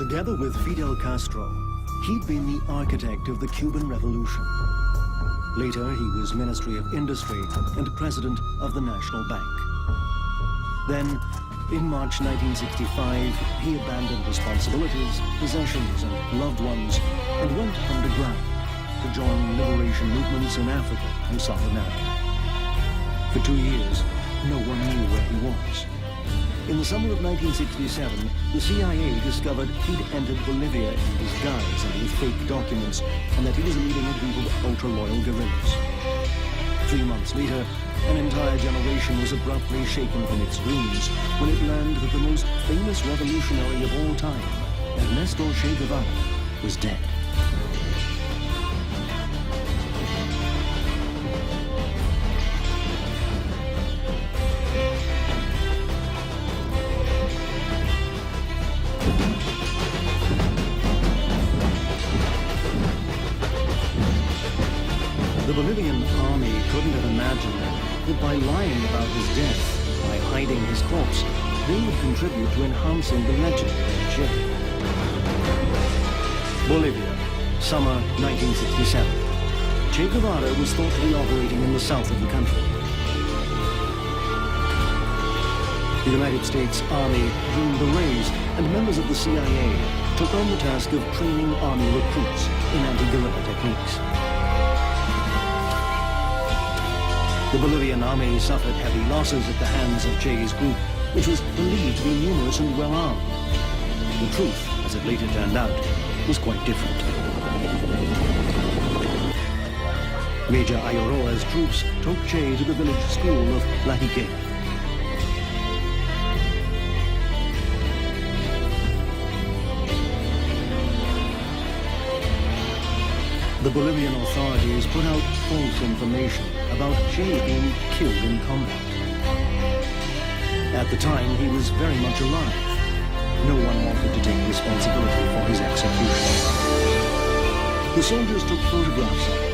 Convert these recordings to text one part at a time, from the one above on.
Together with Fidel Castro, he'd been the architect of the Cuban Revolution. Later, he was Ministry of Industry and President of the National Bank. Then, in March 1965, he abandoned responsibilities, possessions, and loved ones, and went underground to join liberation movements in Africa and South America. For 2 years, no one knew where he was. In the summer of 1967, the CIA discovered he'd entered Bolivia in disguise and with fake documents, and that he was leading a group of ultra-loyal guerrillas. 3 months later, an entire generation was abruptly shaken from its dreams when it learned that the most famous revolutionary of all time, Ernesto Che Guevara, was dead. The Bolivian army couldn't have imagined that by lying about his death, by hiding his corpse, they would contribute to enhancing the legend of their Che. Bolivia, summer 1967. Che Guevara was thought to be operating in the south of the country. The United States Army, Green Berets, and members of the CIA took on the task of training army recruits in anti-guerrilla techniques. The Bolivian army suffered heavy losses at the hands of Che's group, which was believed to be numerous and well-armed. The truth, as it later turned out, was quite different. Major Ayoroa's troops took Che to the village school of Lahique. The Bolivian authorities put out false information about Che being killed in combat. At the time, he was very much alive. No one wanted to take responsibility for his execution. The soldiers took photographs of him.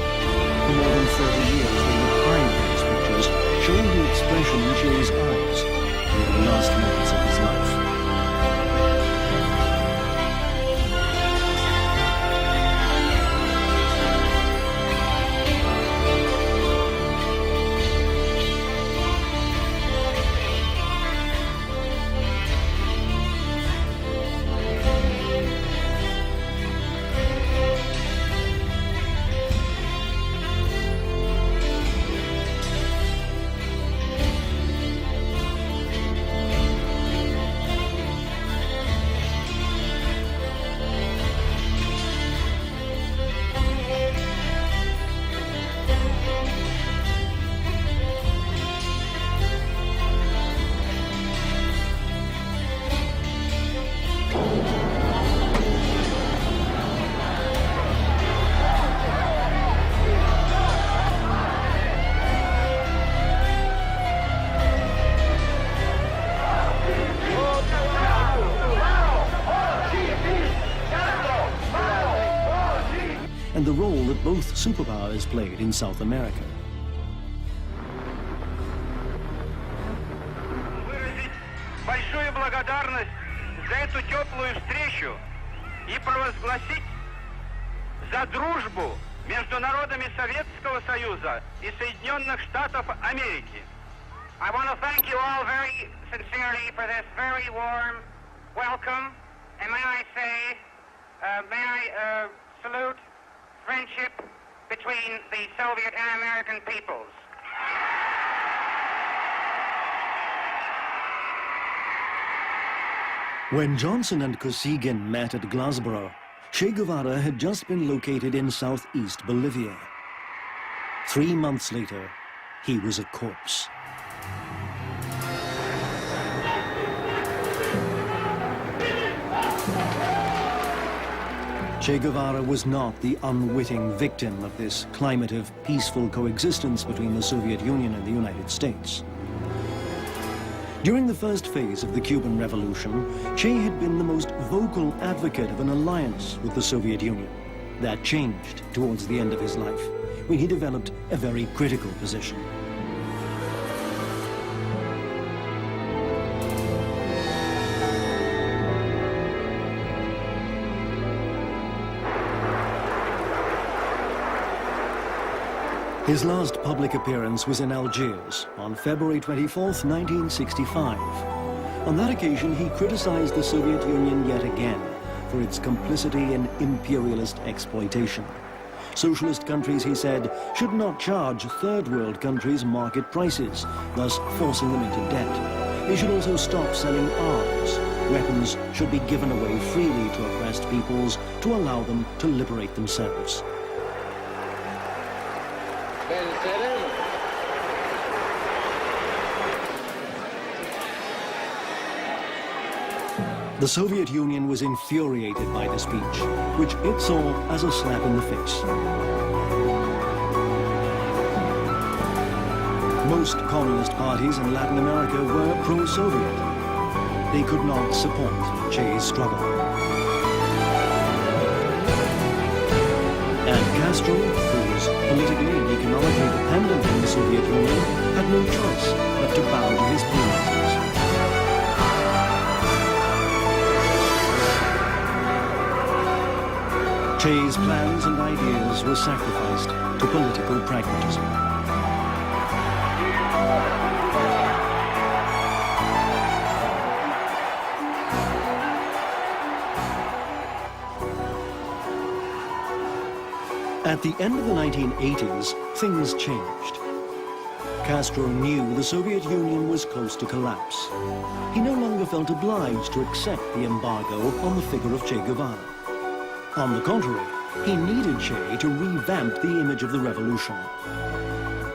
For more than 30 years, they would hide these pictures, showing the expression in Che's eyes during the last moments of his life. And the role that both superpowers played in South America. Выразить большую благодарность за эту теплую встречу и провозгласить за дружбу между народами Советского Союза и Соединенных Штатов Америки. I want to thank you all very sincerely for this very warm welcome, and may I say, salute friendship between the Soviet and American peoples. When Johnson and Kosygin met at Glassboro, Che Guevara had just been located in southeast Bolivia. 3 months later, he was a corpse. Che Guevara was not the unwitting victim of this climate of peaceful coexistence between the Soviet Union and the United States. During the first phase of the Cuban Revolution, Che had been the most vocal advocate of an alliance with the Soviet Union. That changed towards the end of his life, when he developed a very critical position. His last public appearance was in Algiers on February 24th, 1965. On that occasion, he criticized the Soviet Union yet again for its complicity in imperialist exploitation. Socialist countries, he said, should not charge third world countries market prices, thus forcing them into debt. They should also stop selling arms. Weapons should be given away freely to oppressed peoples to allow them to liberate themselves. The Soviet Union was infuriated by the speech, which it saw as a slap in the face. Most communist parties in Latin America were pro-Soviet. They could not support Che's struggle. And Castro, who was politically and economically dependent on the Soviet Union, had no choice but to bow to his policies. Che's plans and ideas were sacrificed to political pragmatism. At the end of the 1980s, things changed. Castro knew the Soviet Union was close to collapse. He no longer felt obliged to accept the embargo on the figure of Che Guevara. On the contrary, he needed Che to revamp the image of the revolution.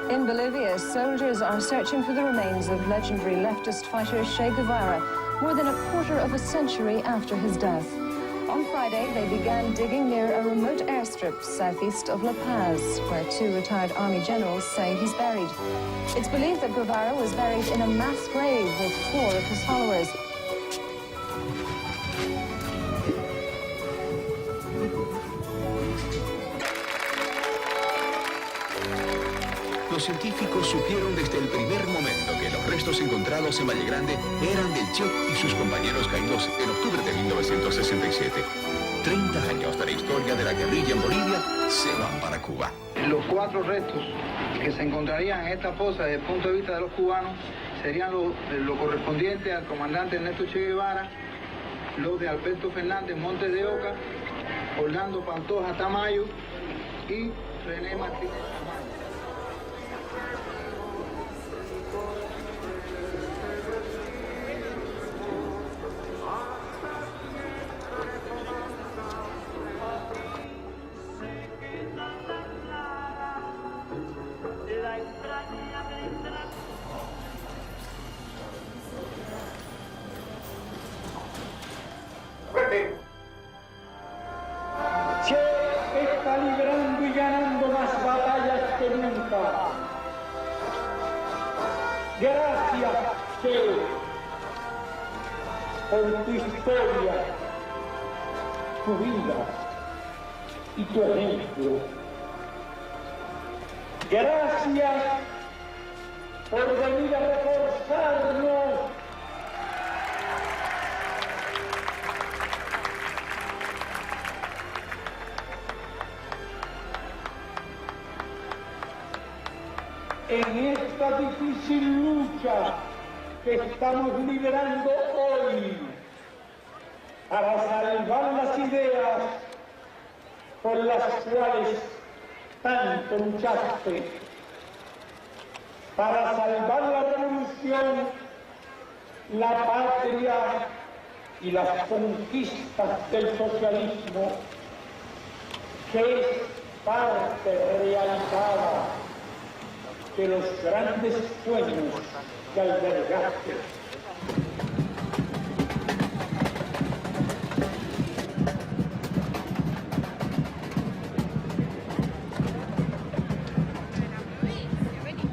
In Bolivia, soldiers are searching for the remains of legendary leftist fighter Che Guevara, more than a quarter of a century after his death. On Friday, they began digging near a remote airstrip southeast of La Paz, where 2 retired army generals say he's buried. It's believed that Guevara was buried in a mass grave with 4 of his followers. Los científicos supieron desde el primer momento que los restos encontrados en Valle Grande eran del Che y sus compañeros caídos en octubre de 1967. 30 años de la historia de la guerrilla en Bolivia se van para Cuba. Los 4 restos que se encontrarían en esta fosa desde el punto de vista de los cubanos serían lo correspondiente al comandante Ernesto Che Guevara, los de Alberto Fernández Montes de Oca, Orlando Pantoja Tamayo y René Martínez Tamayo. Che está librando y ganando más batallas que nunca. Gracias, Che, por tu historia, tu vida y tu ejemplo. Gracias por venir a reforzarnos en esta difícil lucha que estamos liderando hoy para salvar las ideas por las cuales tanto luchaste, para salvar la revolución, la patria y las conquistas del socialismo, que es parte realizada de los grandes sueños que albergaste.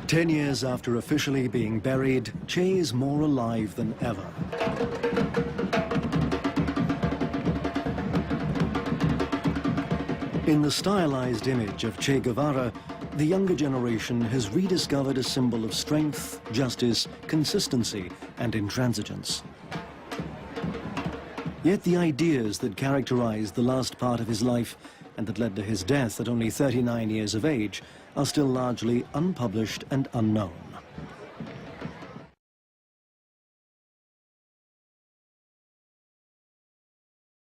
Ten years after officially being buried, Che is more alive than ever. In the stylized image of Che Guevara, the younger generation has rediscovered a symbol of strength, justice, consistency, and intransigence. Yet the ideas that characterized the last part of his life and that led to his death at only 39 years of age, are still largely unpublished and unknown.